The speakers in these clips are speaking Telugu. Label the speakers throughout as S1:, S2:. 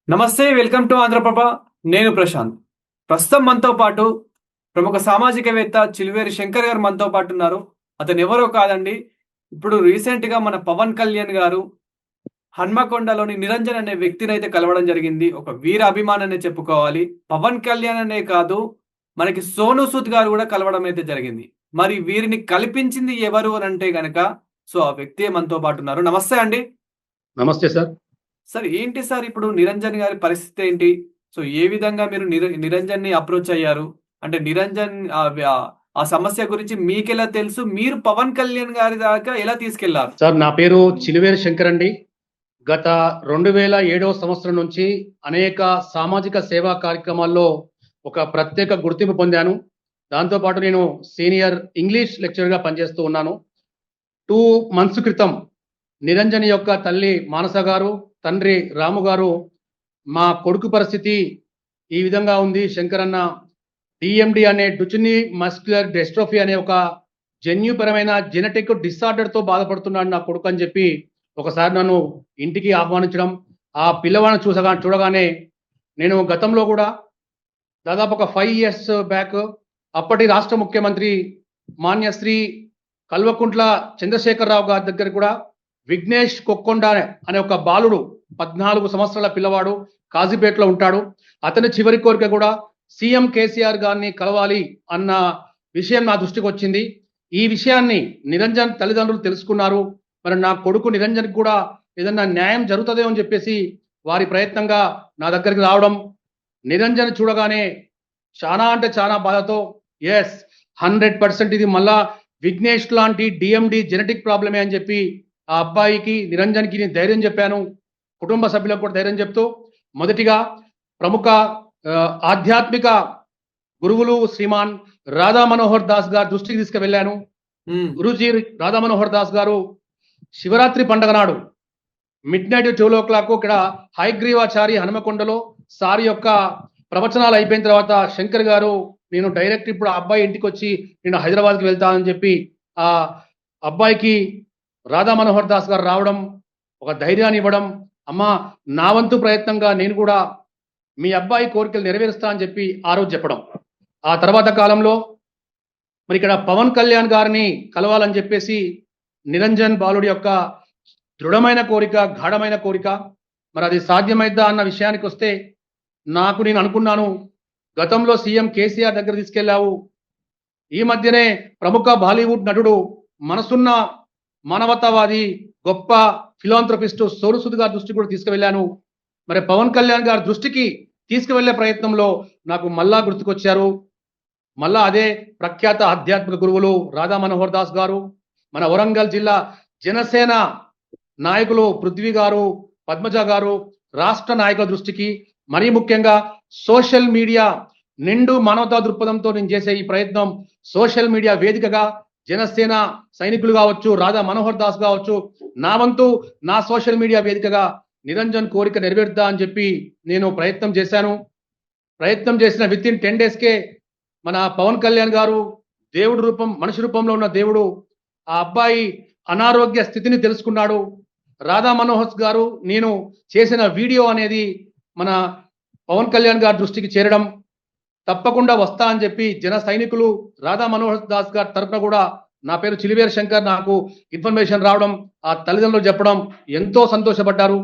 S1: నమస్తే, వెల్కమ్ టు ఆంధ్రప్రభ. నేను ప్రశాంత్. ప్రస్తుతం మనతో పాటు ప్రముఖ సామాజికవేత్త చిలువేరి శంకర్ గారు మనతో పాటు ఉన్నారు. అతను ఎవరో కాదండి, ఇప్పుడు రీసెంట్‌గా మన పవన్ కళ్యాణ్ గారు హన్మకొండలోని నిరంజన్ అనే వ్యక్తినైతే కలవడం జరిగింది. ఒక వీర అభిమాననే చెప్పుకోవాలి. పవన్ కళ్యాణ్ అనే కాదు, మనకి సోనూ సూద్ గారు కూడా కలవడం అయితే జరిగింది. మరి వీరిని కల్పించింది ఎవరు అనంటే గనక ఆ వ్యక్తే మనతో పాటు ఉన్నారు. నమస్తే అండి.
S2: నమస్తే సార్.
S1: సార్ ఏంటి సార్ ఇప్పుడు నిరంజన్ గారి పరిస్థితి ఏంటి? ఏ విధంగా మీరు నిరంజన్‌ని అప్రోచ్ అయ్యారు? అంటే నిరంజన్ ఆ సమస్య గురించి మీకెలా తెలుసు? మీరు పవన్ కళ్యాణ్ గారి దాకా ఎలా తీసుకెళ్లారు?
S2: సార్ నా పేరు చిలువేరి శంకర్ అండి. గత 2007వ సంవత్సరం నుంచి అనేక సామాజిక సేవా కార్యక్రమాల్లో ఒక ప్రత్యేక గుర్తింపు పొందాను. దాంతో పాటు నేను సీనియర్ ఇంగ్లీష్ లెక్చరర్‌గా పనిచేస్తూ ఉన్నాను. 2 మంత్స్ క్రితం నిరంజన్ యొక్క తల్లి మానస గారు, తండ్రి రాము గారు, మా కొడుకు పరిస్థితి ఈ విధంగా ఉంది శంకర్ అన్న, డిఎండి అనే డుచెనీ మస్క్యులర్ డిస్ట్రోఫీ అనే ఒక జన్యుపరమైన జెనెటిక్ డిసార్డర్తో బాధపడుతున్నాడు నా కొడుకు అని చెప్పి ఒకసారి నన్ను ఇంటికి ఆహ్వానించడం, ఆ పిల్లవాడిని చూడగానే నేను గతంలో కూడా దాదాపు ఒక 5 ఇయర్స్ బ్యాక్ అప్పటి రాష్ట్ర ముఖ్యమంత్రి మాన్యశ్రీ కల్వకుంట్ల చంద్రశేఖరరావు గారి దగ్గర కూడా విఘ్నేష్ కొక్కొండ అనే ఒక బాలుడు 14 సంవత్సరాల పిల్లవాడు కాజీపేటలో ఉంటాడు. అతని చివరి కోరిక కూడా సీఎం కేసీఆర్ గారిని కలవాలి అన్న విషయం నా దృష్టికి వచ్చింది. ఈ విషయాన్ని నిరంజన్ తల్లిదండ్రులు తెలుసుకున్నారు. మరి నా కొడుకు నిరంజన్ కూడా ఏదన్నా న్యాయం జరుగుతుందేమో అని చెప్పేసి వారి ప్రయత్నంగా నా దగ్గరికి రావడం, నిరంజన్ చూడగానే చాలా అంటే చాలా బాధతో 100% ఇది మళ్ళా విఘ్నేష్ లాంటి డిఎండి జెనెటిక్ ప్రాబ్లమే అని చెప్పి ఆ అబ్బాయికి నిరంజన్కి నేను ధైర్యం చెప్పాను. కుటుంబ సభ్యులకు కూడా ధైర్యం చెప్తూ మొదటిగా ప్రముఖ ఆధ్యాత్మిక గురువులు శ్రీమాన్ రాధా మనోహర్ దాస్ గారి దృష్టికి తీసుకువెళ్ళాను. గురుజీ రాధా మనోహర్ దాస్ గారు శివరాత్రి పండుగ నాడు midnight 12 o'clock ఇక్కడ హయగ్రీవాచారి హనుమకొండలో సార్ యొక్క ప్రవచనాలు అయిపోయిన తర్వాత శంకర్ గారు నేను డైరెక్ట్ ఇప్పుడు ఆ అబ్బాయి ఇంటికి వచ్చి నేను హైదరాబాద్కి వెళ్తానని చెప్పి ఆ అబ్బాయికి రాధా మనోహర్ దాస్ గారు రావడం, ఒక ధైర్యాన్ని ఇవ్వడం, అమ్మా నా వంతు ప్రయత్నంగా నేను కూడా మీ అబ్బాయి కోరికలు నెరవేరుస్తా అని చెప్పి ఆ రోజు చెప్పడం. ఆ తర్వాత కాలంలో మరి ఇక్కడ పవన్ కళ్యాణ్ గారిని కలవాలని చెప్పేసి నిరంజన్ బాలుడి యొక్క దృఢమైన కోరిక, గాఢమైన కోరిక. మరి అది సాధ్యమైద్దా అన్న విషయానికి వస్తే నేను అనుకున్నాను, గతంలో సీఎం కేసీఆర్ దగ్గర తీసుకెళ్ళావు, ఈ మధ్యనే ప్రముఖ బాలీవుడ్ నటుడు, మనసున్న మానవతావాది, గొప్ప ఫిలాంథ్రపిస్ట్ సోనూ సూద్ గారి దృష్టికి కూడా తీసుకువెళ్ళాను. మరి పవన్ కళ్యాణ్ గారి దృష్టికి తీసుకువెళ్లే ప్రయత్నంలో నాకు మళ్ళా గుర్తుకొచ్చారు. మళ్ళా అదే ప్రఖ్యాత ఆధ్యాత్మిక గురువులు రాధా మనోహర్ దాస్ గారు, మన వరంగల్ జిల్లా జనసేన నాయకులు పృథ్వీ గారు, పద్మజ గారు, రాష్ట్ర నాయకుల దృష్టికి, మరీ ముఖ్యంగా సోషల్ మీడియా నిండు మానవతా దృక్పథంతో నేను చేసే ఈ ప్రయత్నం సోషల్ మీడియా వేదికగా జనసేన సైనికులు కావచ్చు, రాధా మనోహర్ దాస్ కావచ్చు, నా వంతు నా సోషల్ మీడియా వేదికగా నిరంజన్ కోరిక నెరవేరుద్దా అని చెప్పి నేను ప్రయత్నం చేశాను. ప్రయత్నం చేసిన విత్ ఇన్ 10 daysకే మన పవన్ కళ్యాణ్ గారు దేవుడి రూపం, మనిషి రూపంలో ఉన్న దేవుడు ఆ అబ్బాయి అనారోగ్య స్థితిని తెలుసుకున్నాడు. రాధా మనోహర్ గారు నేను చేసిన వీడియో అనేది మన పవన్ కళ్యాణ్ గారి దృష్టికి చేరడం, తప్పకుండా వస్తా అని చెప్పి జన సైనికులు రాధా మనోహర్ దాస్ గారి తరఫున కూడా నా పేరు చిలువేరి శంకర్ నాకు ఇన్ఫర్మేషన్ రావడం, ఆ తల్లిదండ్రులు చెప్పడం ఎంతో సంతోషపడ్డారు.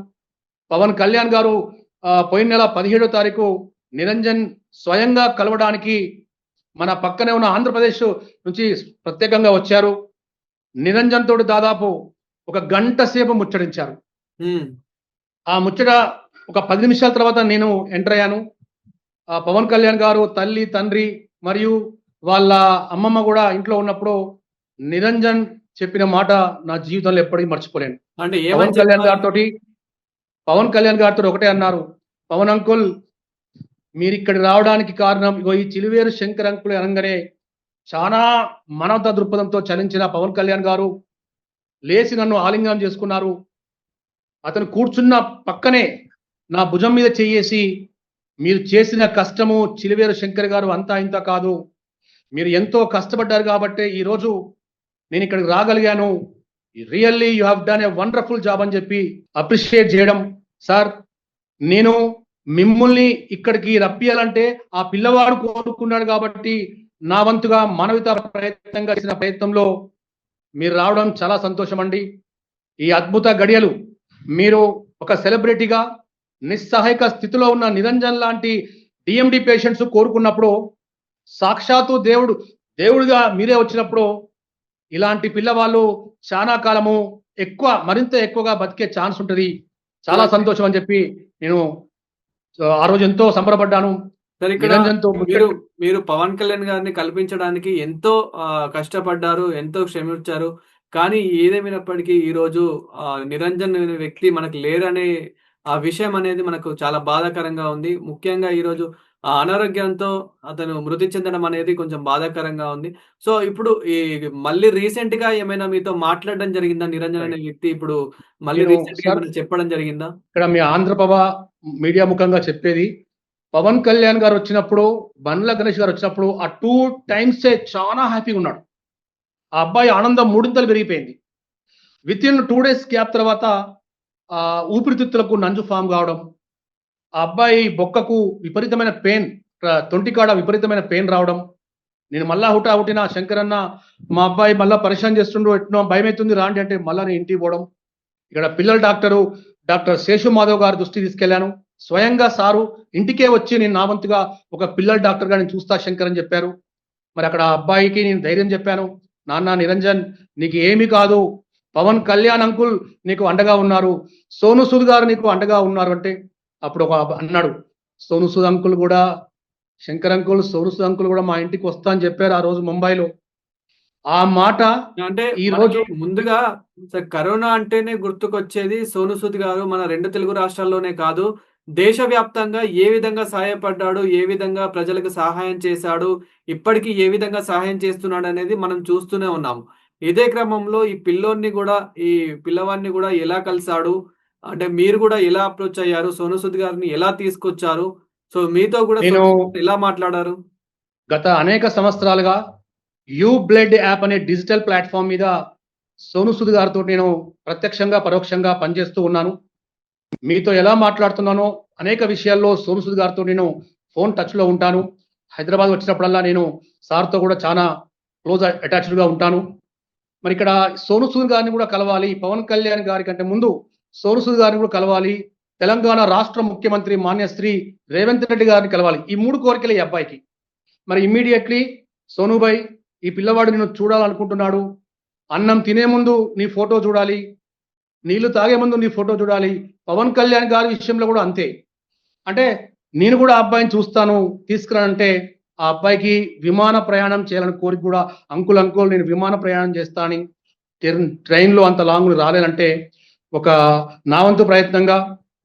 S2: పవన్ కళ్యాణ్ గారు పోయిన నెల 17వ తారీఖు నిరంజన్ స్వయంగా కలవడానికి మన పక్కనే ఉన్న ఆంధ్రప్రదేశ్ నుంచి ప్రత్యేకంగా వచ్చారు. నిరంజన్ తోటి దాదాపు 1 గంట సేపు ముచ్చటించారు. ఆ ముచ్చట ఒక 10 నిమిషాల తర్వాత నేను ఎంటర్ అయ్యాను. పవన్ కళ్యాణ్ గారు తల్లి, తండ్రి మరియు వాళ్ళ అమ్మమ్మ కూడా ఇంట్లో ఉన్నప్పుడు నిరంజన్ చెప్పిన మాట నా జీవితంలో ఎప్పటికీ మర్చిపోలేను.
S1: అంటే
S2: పవన్ కళ్యాణ్ గారితో ఒకటే అన్నారు, పవన్ అంకుల్ మీరు ఇక్కడ రావడానికి కారణం ఇగో ఈ చిలువేరు శంకర్ అంకుల్ అనగానే చాలా మానవతా దృక్పథంతో చలించిన పవన్ కళ్యాణ్ గారు లేచి నన్ను ఆలింగనం చేసుకున్నారు. అతను కూర్చున్న పక్కనే నా భుజం మీద చేయేసి మీరు చేసిన కష్టము చిలువేరు శంకర్ గారు అంతా ఇంత కాదు, మీరు ఎంతో కష్టపడ్డారు కాబట్టి ఈరోజు నేను ఇక్కడికి రాగలిగాను. Really you have done a wonderful job అని చెప్పి అప్రిషియేట్ చేయడం. సార్, నేను మిమ్మల్ని ఇక్కడికి రప్పియాలంటే ఆ పిల్లవాడు కోరుకున్నాడు కాబట్టి నా వంతుగా మానవిత ప్రయత్నంగా చేసిన ప్రయత్నంలో మీరు రావడం చాలా సంతోషం అండి. ఈ అద్భుత గడియలు మీరు ఒక సెలబ్రిటీగా నిస్సహాయక స్థితిలో ఉన్న నిరంజన్ లాంటి డిఎండి పేషెంట్స్ కోరుకున్నప్పుడు, సాక్షాత్తు దేవుడిగా మీరే వచ్చినప్పుడు ఇలాంటి పిల్లవాళ్ళు చాలా కాలము మరింత ఎక్కువగా బతికే ఛాన్స్ ఉంటుంది. చాలా సంతోషం అని చెప్పి నేను ఆ రోజు ఎంతో సంబరపడ్డాను.
S1: సార్, ఇక్కడ
S2: నిరంజన్తో
S1: మీరు పవన్ కళ్యాణ్ గారిని కల్పించడానికి ఎంతో కష్టపడ్డారు, ఎంతో శ్రమించారు. కానీ ఏదేమైనప్పటికీ ఈరోజు నిరంజన్ అనే వ్యక్తి మనకు లేరనే ఆ విషయం అనేది మనకు చాలా బాధాకరంగా ఉంది. ముఖ్యంగా ఈరోజు అనారోగ్యంతో అతను మృతి చెందడం అనేది కొంచెం బాధాకరంగా ఉంది. సో, ఇప్పుడు మళ్ళీ రీసెంట్‌గా ఏమైనా మీతో మాట్లాడడం జరిగిందా? నిరంజన్ అనే వ్యక్తి ఇప్పుడు మళ్ళీ
S2: నేను
S1: రీసెంట్‌గా
S2: సార్
S1: ఏమైనా చెప్పడం జరిగిందా?
S2: ఇక్కడ మీ ఆంధ్రప్రభ మీడియా ముఖంగా చెప్పేది, పవన్ కళ్యాణ్ గారు వచ్చినప్పుడు, బండ్ల గణేష్ గారు వచ్చినప్పుడు ఆ 2 టైమ్సే చాలా హ్యాపీగా ఉన్నాడు. ఆ అబ్బాయి ఆనందం మూడింతలు పెరిగిపోయింది. విత్ ఇన్ 2 డేస్ గ్యాప్ తర్వాత ఊపిరితిత్తులకు నంజు ఫామ్ కావడం, ఆ అబ్బాయి బొక్కకు విపరీతమైన పెయిన్, తొంటికాడ విపరీతమైన పెయిన్ రావడం. నేను మళ్ళా హుటాహుటిన శంకర్ అన్న, మా అబ్బాయి మళ్ళా పరిశాన్ చేస్తుండ్రు, ఎట్నో భయమవుతుంది రాండి అంటే మళ్ళా నేను ఇంటికి పోవడం. ఇక్కడ పిల్లల డాక్టర్ శేషు మాధవ్ గారి దృష్టి తీసుకెళ్లాను. స్వయంగా సారు ఇంటికే వచ్చి నేను నా వంతుగా ఒక పిల్లల డాక్టర్గా నేను చూస్తా శంకర్ అని చెప్పారు. మరి అక్కడ ఆ అబ్బాయికి నేను ధైర్యం చెప్పాను, నాన్న నిరంజన్ నీకు ఏమీ కాదు, పవన్ కళ్యాణ్ అంకుల్ నీకు అండగా ఉన్నారు, సోను సూద్ గారు నీకు అండగా ఉన్నారు అంటే అప్పుడు అన్నాడు, సోను సూద్ అంకుల్ కూడా, శంకర్ అంకుల్, సోను సూద్ అంకుల్ కూడా మా ఇంటికి వస్తా అని చెప్పారు ఆ రోజు ముంబైలో. ఆ మాట
S1: అంటే
S2: ఈ రోజు
S1: ముందుగా కరోనా అంటేనే గుర్తుకొచ్చేది సోను సూద్ గారు. మన 2 తెలుగు రాష్ట్రాల్లోనే కాదు, దేశవ్యాప్తంగా ఏ విధంగా సహాయపడ్డాడు, ఏ విధంగా ప్రజలకు సహాయం చేశాడు, ఇప్పటికి ఏ విధంగా సహాయం చేస్తున్నాడనేది మనం చూస్తూనే ఉన్నాము. ఇదే క్రమంలో ఈ పిల్లవాడిని కూడా ఎలా కలిసాడు? అంటే మీరు కూడా ఎలా అప్రోచ్ అయ్యారు? సోను సూద్ గారిని ఎలా తీసుకొచ్చారు? సో, మీతో కూడా
S2: నేను
S1: సోను సూద్ గారు ఎలా మాట్లాడారు?
S2: గత అనేక సంవత్సరాలుగా బ్లడ్ యాప్ అనే డిజిటల్ ప్లాట్ఫామ్ మీద సోను సూద్ గారితో నేను ప్రత్యక్షంగా పరోక్షంగా పనిచేస్తూ ఉన్నాను. మీతో ఎలా మాట్లాడుతున్నానో అనేక విషయాల్లో సోను సూద్ గారితో నేను ఫోన్ టచ్లో ఉంటాను. హైదరాబాద్ వచ్చినప్పుడల్లా నేను సార్తో కూడా చాలా క్లోజ్ అటాచ్డ్గా ఉంటాను. మరి ఇక్కడ సోను సూద్ గారిని కూడా కలవాలి, పవన్ కళ్యాణ్ గారి కంటే ముందు సోను సూద్ గారిని కూడా కలవాలి, తెలంగాణ రాష్ట్ర ముఖ్యమంత్రి మాన్యశ్రీ రేవంత్ రెడ్డి గారిని కలవాలి. ఈ 3 కోరికలు ఈ అబ్బాయికి. మరి ఇమ్మీడియట్లీ సోనుభాయ్, ఈ పిల్లవాడు నిన్ను చూడాలనుకుంటున్నాడు, అన్నం తినే ముందు నీ ఫోటో చూడాలి, నీళ్లు తాగే ముందు నీ ఫోటో చూడాలి, పవన్ కళ్యాణ్ గారి విషయంలో కూడా అంతే. అంటే నేను కూడా ఆ అబ్బాయిని చూస్తాను, తీసుకురానంటే ఆ అబ్బాయికి విమాన ప్రయాణం చేయాలని కోరిక కూడా, అంకుల్ నేను విమాన ప్రయాణం చేస్తా అని, ట్రైన్లో అంత లాంగ్ రాలేనంటే ఒక నా వంతు ప్రయత్నంగా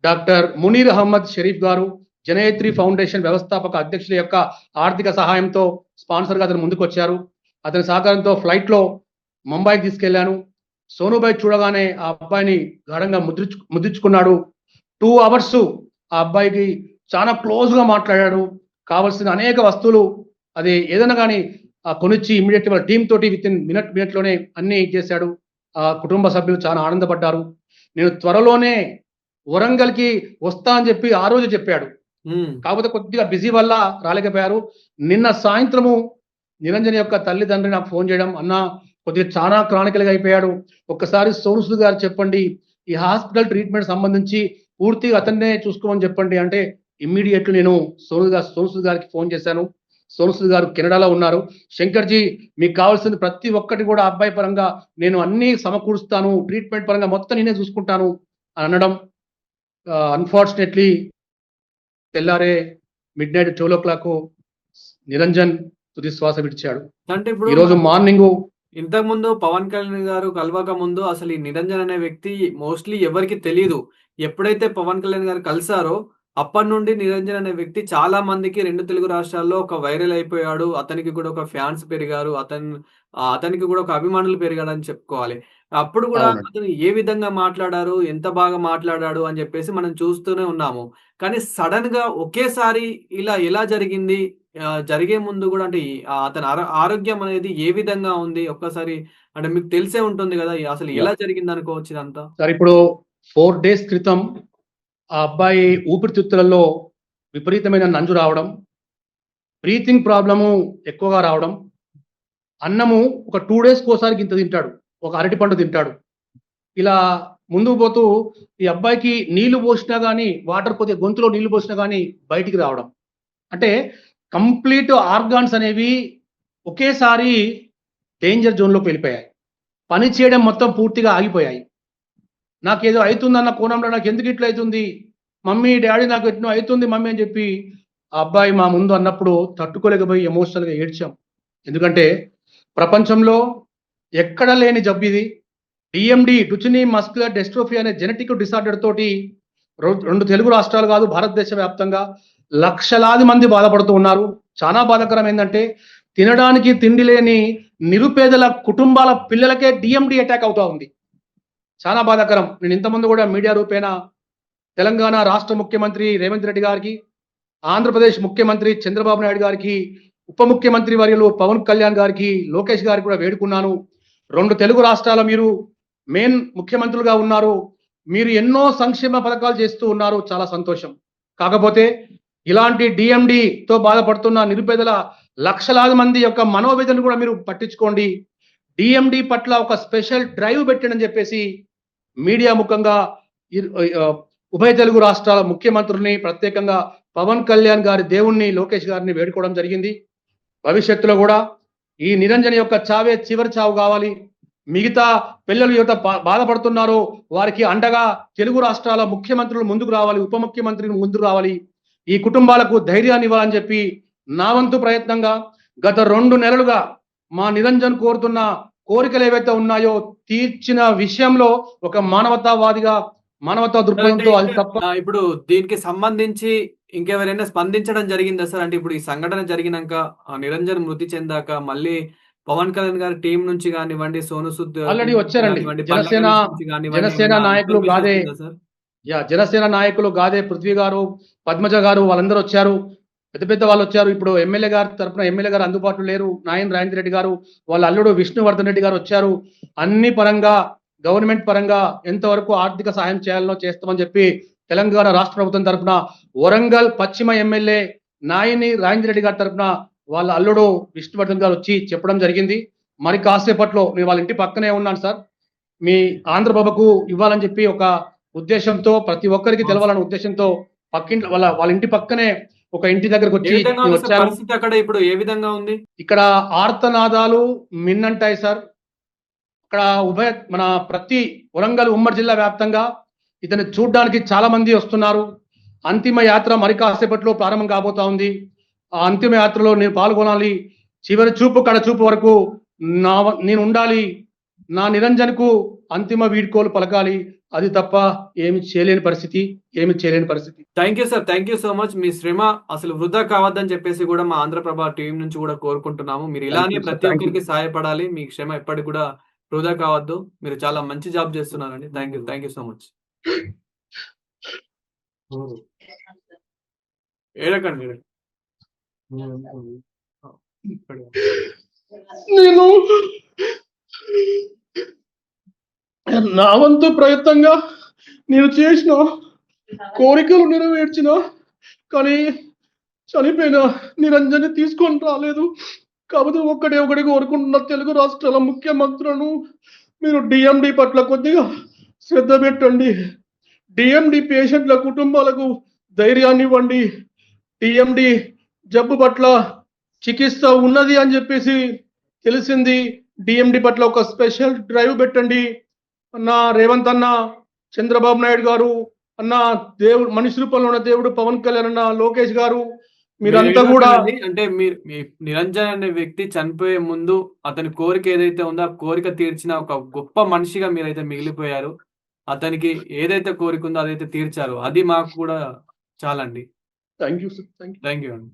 S2: డాక్టర్ మునీర్ అహ్మద్ షరీఫ్ గారు, జనయత్రి ఫౌండేషన్ వ్యవస్థాపక అధ్యక్షుల యొక్క ఆర్థిక సహాయంతో స్పాన్సర్గా అతను ముందుకు వచ్చారు. అతని సహకారంతో ఫ్లైట్లో ముంబైకి తీసుకెళ్లాను. సోనుభాయ్ చూడగానే ఆ అబ్బాయిని గాఢంగా ముద్రించుకున్నాడు. 2 అవర్స్ ఆ అబ్బాయికి చాలా క్లోజ్గా మాట్లాడాడు. కావలసిన అనేక వస్తువులు అది ఏదైనా కానీ కొనిచ్చి ఇమ్మీడియట్లీ వాళ్ళ టీం తోటి విత్ ఇన్ మినిట్లోనే అన్ని చేశాడు. ఆ కుటుంబ సభ్యులు చాలా ఆనందపడ్డారు. నేను త్వరలోనే వరంగల్కి వస్తా అని చెప్పి ఆ రోజు చెప్పాడు. కాకపోతే కొద్దిగా బిజీ వల్ల రాలేకపోయారు. నిన్న సాయంత్రము నిరంజన్ యొక్క తల్లిదండ్రి నాకు ఫోన్ చేయడం, అన్న కొద్దిగా చాలా క్రానికల్గా అయిపోయాడు, ఒక్కసారి సోను సూద్ గారు చెప్పండి, ఈ హాస్పిటల్ ట్రీట్మెంట్ సంబంధించి పూర్తిగా అతన్నే చూసుకోమని చెప్పండి అంటే ఇమ్మీడియట్లీ నేను సోను సూద్ గారికి ఫోన్ చేశాను. సోను సూద్ గారు కెనడాలో ఉన్నారు. శంకర్జీ, మీకు కావాల్సింది ప్రతి ఒక్కటి కూడా అబ్బాయి పరంగా నేను అన్ని సమకూరుస్తాను, ట్రీట్మెంట్ పరంగా మొత్తం నేనే చూసుకుంటాను అని అనడం. అన్ఫార్చునేట్లీ తెల్లారే మిడ్ నైట్ 12 నిరంజన్ తుది శ్వాస విడిచాడు.
S1: అంటే ఇప్పుడు
S2: ఈ రోజు మార్నింగ్
S1: ఇంతకుముందు పవన్ కళ్యాణ్ గారు కలవక ముందు అసలు ఈ నిరంజన్ అనే వ్యక్తి మోస్ట్లీ ఎవరికి తెలియదు. ఎప్పుడైతే పవన్ కళ్యాణ్ గారు కలిసారో అప్పటి నుండి నిరంజన్ అనే వ్యక్తి చాలా మందికి 2 తెలుగు రాష్ట్రాల్లో ఒక వైరల్ అయిపోయాడు. అతనికి కూడా ఒక ఫ్యాన్స్ పెరిగారు. అతనికి కూడా ఒక అభిమానులు పెరిగాడని చెప్పుకోవాలి. అప్పుడు కూడా
S2: అవునండి.
S1: అతను ఏ విధంగా మాట్లాడారు, ఎంత బాగా మాట్లాడాడు అని చెప్పేసి మనం చూస్తూనే ఉన్నాము. కానీ సడెన్‌గా ఒకేసారి ఇలా ఎలా జరిగింది? జరిగే ముందు గూడా అంటే అతని ఆరోగ్యం అనేది ఏ విధంగా ఉంది? ఒక్కసారి అంటే మీకు తెలిసే ఉంటుంది గదా! అసలు ఎలా
S2: యాహ్!
S1: జరిగిందనుకోవచ్చు ఇదంతా?
S2: సార్ ఇప్పుడు 4 డేస్ క్రితం ఆ అబ్బాయి ఊపిరితిత్తులలో విపరీతమైన నంజు రావడం, బ్రీతింగ్ ప్రాబ్లము ఎక్కువగా రావడం, అన్నము ఒక 2 డేస్‌కోసారి గింత తింటాడు. ఒక అరటిపండు తింటాడు. ఇలా ముందుకు పోతూ ఈ అబ్బాయికి నీళ్లు పోసినా గాని, వాటర్ కొద్దిగా గొంతులో నీళ్లు పోసినా గాని బయటికి రావడం. అంటే కంప్లీట్ ఆర్గాన్స్ అనేవి ఒకేసారి డేంజర్ జోన్‌లోకి వెళ్ళిపోయాయి. పని చేయడం మొత్తం పూర్తిగా ఆగిపోయాయి. నాకేదో అయితుందన్న కోణంలో నాకెందుకు ఇట్లా అయితుంది? మమ్మీ, డ్యాడీ నాకు ఎట్నో అయితుంది మమ్మీ అని చెప్పి ఆ అబ్బాయి మా ముందు అన్నప్పుడు తట్టుకోలేకపోయి ఎమోషనల్‌గా ఏడ్చాం. ఎందుకంటే ప్రపంచంలో ఎక్కడ లేని జబ్బిది. డీఎండీ డుచెనీ మస్క్యులర్ డిస్ట్రోఫీ అనే జెనెటిక్ డిసార్డర్ తోటి 2 తెలుగు రాష్ట్రాలు కాదు భారతదేశ వ్యాప్తంగా లక్షలాది మంది బాధపడుతూ ఉన్నారు. చాలా బాధాకరం ఏందంటే తినడానికి తిండి లేని నిరుపేదల కుటుంబాల పిల్లలకే డీఎండీ అటాక్ అవుతా ఉంది. చాలా బాధాకరం. నేను ఇంతకుముందు కూడా మీడియా రూపేణా తెలంగాణ రాష్ట్ర ముఖ్యమంత్రి రేవంత్ రెడ్డి గారికి, ఆంధ్రప్రదేశ్ ముఖ్యమంత్రి చంద్రబాబు నాయుడు గారికి, ఉప ముఖ్యమంత్రి వర్యులు పవన్ కళ్యాణ్ గారికి, లోకేష్ గారికి కూడా వేడుకున్నాను. 2 తెలుగు రాష్ట్రాల మీరు మెయిన్ ముఖ్యమంత్రులుగా ఉన్నారు. మీరు ఎన్నో సంక్షేమ పథకాలు చేస్తూ ఉన్నారు. చాలా సంతోషం. కాకపోతే ఇలాంటి డీఎండీతో బాధపడుతున్న నిరుపేదల లక్షలాది మంది యొక్క మనోవేదన కూడా మీరు పట్టించుకోండి. డీఎండీ పట్ల ఒక స్పెషల్ డ్రైవ్ పెట్టండి అని చెప్పేసి మీడియా ముఖంగా ఉభయ తెలుగు రాష్ట్రాల ముఖ్యమంత్రుల్ని ప్రత్యేకంగా పవన్ కళ్యాణ్ గారి దేవుణ్ణి లోకేష్ గారిని వేడుకోవడం జరిగింది. భవిష్యత్తులో కూడా ఈ నిరంజన్ యొక్క చావే చివరి చావు కావాలి. మిగతా పిల్లలు యువత బాధపడుతున్నారో వారికి అండగా తెలుగు రాష్ట్రాల ముఖ్యమంత్రులు ముందుకు రావాలి, ఉప ముఖ్యమంత్రులు ముందుకు రావాలి. ఈ కుటుంబాలకు ధైర్యాన్ని ఇవ్వాలని చెప్పి నా వంతు ప్రయత్నంగా గత 2 నెలలుగా మా నిరంజన్ కోరుతున్న కోరికలు ఏవైతే ఉన్నాయో తీర్చిన విషయంలో ఒక మానవతా దృక్పథంతో అది తప్ప.
S1: ఇప్పుడు దీనికి సంబంధించి ఇంకెవరైనా స్పందించడం జరిగిందా సార్? అంటే ఇప్పుడు ఈ సంఘటన జరిగినాక నిరంజన్ మృతి చెందాక మళ్ళీ పవన్ కళ్యాణ్ గారి టీం నుంచి గానివ్వండి, సోను సూద్
S2: ఆల్రెడీ వచ్చారండి. జనసేన నాయకులు గాదే జనసేన నాయకులు గాదే పృథ్వీ గారు, పద్మజ గారు వాళ్ళందరూ వచ్చారు. పెద్ద వాళ్ళు వచ్చారు. ఇప్పుడు ఎమ్మెల్యే గారి తరఫున ఎమ్మెల్యే గారు అందుబాటులో లేరు. నాయన్ రాజేంద్ర రెడ్డి గారు, వాళ్ళ అల్లుడు విష్ణువర్ధన్ రెడ్డి గారు వచ్చారు. అన్ని పరంగా గవర్నమెంట్ పరంగా ఎంతవరకు ఆర్థిక సాయం చేయాలనో చేస్తామని చెప్పి తెలంగాణ రాష్ట్ర ప్రభుత్వం తరఫున వరంగల్ పశ్చిమ ఎమ్మెల్యే నాయని రాజేంద్ర రెడ్డి గారి తరఫున వాళ్ళ అల్లుడు విష్ణువర్ధన్ గారు వచ్చి చెప్పడం జరిగింది. మరి కాసేపట్లో నేను వాళ్ళ ఇంటి పక్కనే ఉన్నాను సార్. మీ ఆంధ్రబాబుకు ఇవ్వాలని చెప్పి ఒక ఉద్దేశంతో ప్రతి ఒక్కరికి తెలవాలనే ఉద్దేశంతో పక్కింటి వాళ్ళ ఇంటి పక్కనే ఒక ఇంటి దగ్గరకు వచ్చి వచ్చాను.
S1: పరిస్థితి అక్కడ ఇప్పుడు ఏ విధంగా ఉంది?
S2: ఇక్కడ ఆర్తనాదాలు మిన్నంటాయి సార్. అక్కడ మన ప్రతి వరంగల్ ఉమ్మడి జిల్లా వ్యాప్తంగా ఇతన్ని చూడడానికి చాలా మంది వస్తున్నారు. అంతిమ యాత్ర మరి కాసేపట్లో ప్రారంభం కాబోతా ఉంది. ఆ అంతిమ యాత్రలో నేను పాల్గొనాలి. చివరి చూపు కడ చూపు వరకు నేను ఉండాలి. నా నిరంజన్కు అంతిమ వీడ్కోలు పలకాలి. అది తప్ప ఏమి చేయలేని పరిస్థితి.
S1: Thank you sir. Thank you so much. మీ శ్రమ అసలు వృధా కావద్దని చెప్పేసి కూడా మా ఆంధ్రప్రభ టీం నుంచి కూడా కోరుకుంటున్నాము. మీరు ఇలానే ప్రతి ఒక్కరికి సహాయపడాలి. మీ శ్రమ ఎప్పటికి కూడా వృధా కావద్దు. మీరు చాలా మంచి జాబ్ చేస్తున్నారండి. Thank you so much. ఏడకండి మీరు.
S2: నేను నా వంతు ప్రయత్నంగా నేను చేసిన కోరికలు నెరవేర్చిన, కానీ చనిపోయిన నిరంజన్ని తీసుకొని రాలేదు. కాకపోతే ఒకటి కోరుకుంటున్న తెలుగు రాష్ట్రాల ముఖ్యమంత్రులను మీరు డిఎండి పట్ల కొద్దిగా శ్రద్ధ పెట్టండి. డిఎండి పేషెంట్ల కుటుంబాలకు ధైర్యాన్ని ఇవ్వండి. డిఎండి జబ్బు పట్ల చికిత్స ఉన్నది అని చెప్పేసి తెలిసింది. డిఎండి పట్ల ఒక స్పెషల్ డ్రైవ్ పెట్టండి అన్న. రేవంత్ అన్న, చంద్రబాబు నాయుడు గారు అన్న, దేవుడు మనిషి రూపంలో ఉన్న దేవుడు పవన్ కళ్యాణ్ అన్న, లోకేష్ గారు మీరంతా కూడా
S1: అంటే మీరు నిరంజన్ అనే వ్యక్తి చనిపోయే ముందు అతని కోరిక ఏదైతే ఉందో ఆ కోరిక తీర్చిన ఒక గొప్ప మనిషిగా మీరైతే మిగిలిపోయారు. అతనికి ఏదైతే కోరిక ఉందో అదైతే తీర్చారు. అది మాకు కూడా చాలండి.
S2: Thank you.
S1: థ్యాంక్ యూ అండి.